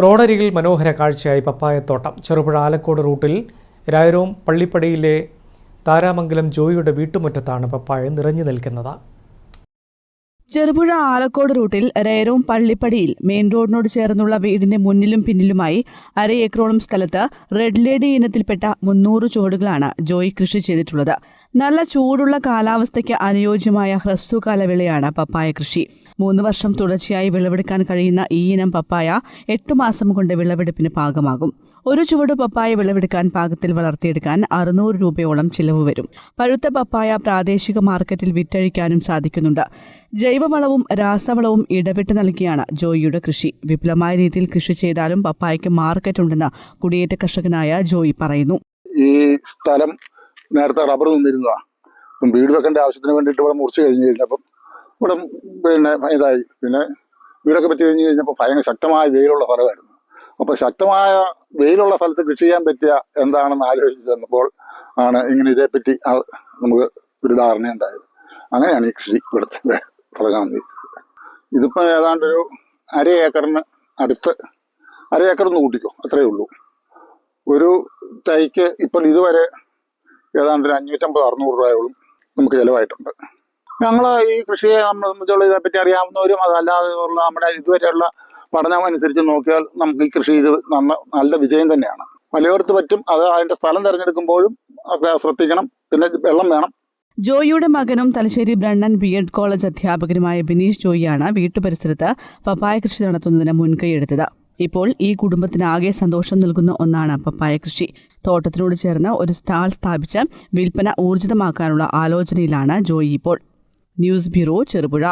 റോഡരികിൽ മനോഹര കാഴ്ചയായി പപ്പായത്തോട്ടം. ചെറുപുഴ ആലക്കോട് റൂട്ടിൽ രായരോം പള്ളിപ്പടിയിലെ താരാമംഗലം ജോയിയുടെ വീട്ടുമുറ്റത്താണ് പപ്പായ നിറഞ്ഞു നിൽക്കുന്നത്. ചെറുപുഴ ആലക്കോട് റൂട്ടിൽ രയരോം പള്ളിപ്പടിയിൽ മെയിൻ റോഡിനോട് ചേർന്നുള്ള വീടിന്റെ മുന്നിലും പിന്നിലുമായി 1/2 ഏക്കറോളം സ്ഥലത്ത് റെഡ് ലേഡി ഇനത്തിൽപ്പെട്ട 300 ചുവടുകളാണ് ജോയി കൃഷി ചെയ്തിട്ടുള്ളത്. നല്ല ചൂടുള്ള കാലാവസ്ഥയ്ക്ക് അനുയോജ്യമായ ഹ്രസ്വകാല വിളയാണ് പപ്പായ കൃഷി. 3 വർഷം തുടർച്ചയായി വിളവെടുക്കാൻ കഴിയുന്ന ഈ ഇനം പപ്പായ 8 മാസം കൊണ്ട് വിളവെടുപ്പിന് പാകമാകും. ഒരു ചുവട് പപ്പായ വിളവെടുക്കാൻ പാകത്തിൽ വളർത്തിയെടുക്കാൻ 600 രൂപയോളം ചിലവ് വരും. പഴുത്ത പപ്പായ പ്രാദേശിക മാർക്കറ്റിൽ വിറ്റഴിക്കാനും സാധിക്കുന്നുണ്ട്. ജൈവവളവും രാസവളവും ഇടവിട്ട് നൽകിയാണ് ജോയിയുടെ കൃഷി. വിപുലമായ രീതിയിൽ കൃഷി ചെയ്താലും പപ്പായയ്ക്ക് മാർക്കറ്റ് ഉണ്ടെന്ന് കുടിയേറ്റ കർഷകനായ ജോയി പറയുന്നു. ഈ സ്ഥലം നേരത്തെ റബ്ബർ നിന്നിരുന്നതാണ്. ഇപ്പം വീട് വെക്കേണ്ട ആവശ്യത്തിന് വേണ്ടിയിട്ട് ഇവിടെ മുറിച്ച് കഴിഞ്ഞ് കഴിഞ്ഞപ്പം ഇവിടെ ഇതായി. പിന്നെ വീടൊക്കെ പറ്റി കഴിഞ്ഞ് കഴിഞ്ഞപ്പോൾ ഭയങ്കര ശക്തമായ വെയിലുള്ള സ്ഥലമായിരുന്നു. അപ്പോൾ ശക്തമായ വെയിലുള്ള സ്ഥലത്ത് കൃഷി ചെയ്യാൻ പറ്റിയ എന്താണെന്ന് ആലോചിച്ച് തന്നപ്പോൾ ആണ് ഇങ്ങനെ ഇതേപ്പറ്റി നമുക്ക് ഒരു ധാരണ ഉണ്ടായത്. അങ്ങനെയാണ് ഈ കൃഷി ഇവിടുത്തെ തുടങ്ങാൻ ഉദ്ദേശിച്ചത്. ഇതിപ്പോൾ ഏതാണ്ടൊരു 1/2 ഏക്കറിന് അടുത്ത്, 1/2 ഏക്കറൊന്ന് കൂട്ടിക്കോ, അത്രയേ ഉള്ളൂ. ഒരു തൈക്ക് ഇപ്പോൾ ഇതുവരെ ഏതാണ്ട് 550-600 രൂപയോളം നമുക്ക് ചിലവായിട്ടുണ്ട്. ഞങ്ങൾ ഈ കൃഷിയെ സംബന്ധിച്ചുള്ള ഇതേപ്പറ്റി അറിയാവുന്നവരും അതല്ലാതെ ഉള്ള നമ്മുടെ ഇതുവരെയുള്ള പഠനം അനുസരിച്ച് നോക്കിയാൽ നമുക്ക് ഈ കൃഷി ഇത് നല്ല വിജയം തന്നെയാണ്. വലിയവർക്ക് പറ്റും. അത് അതിൻ്റെ സ്ഥലം തിരഞ്ഞെടുക്കുമ്പോഴും ഒക്കെ ശ്രദ്ധിക്കണം. പിന്നെ വെള്ളം വേണം. ജോയിയുടെ മകനും തലശ്ശേരി ബ്രണ്ണൻ B.Ed കോളേജ് അധ്യാപകനുമായ ബിനീഷ് ജോയിയാണ് വീട്ടുപരിസരത്ത് പപ്പായ കൃഷി നടത്തുന്നതിന് മുൻകൈയെടുത്തത്. ഇപ്പോൾ ഈ കുടുംബത്തിനാകെ സന്തോഷം നൽകുന്ന ഒന്നാണ് പപ്പായ കൃഷി. തോട്ടത്തിനോട് ചേർന്ന് ഒരു സ്റ്റാൾ സ്ഥാപിച്ച് വിൽപ്പന ഊർജിതമാക്കാനുള്ള ആലോചനയിലാണ് ജോയി ഇപ്പോൾ. News bureau, Cherupuzha.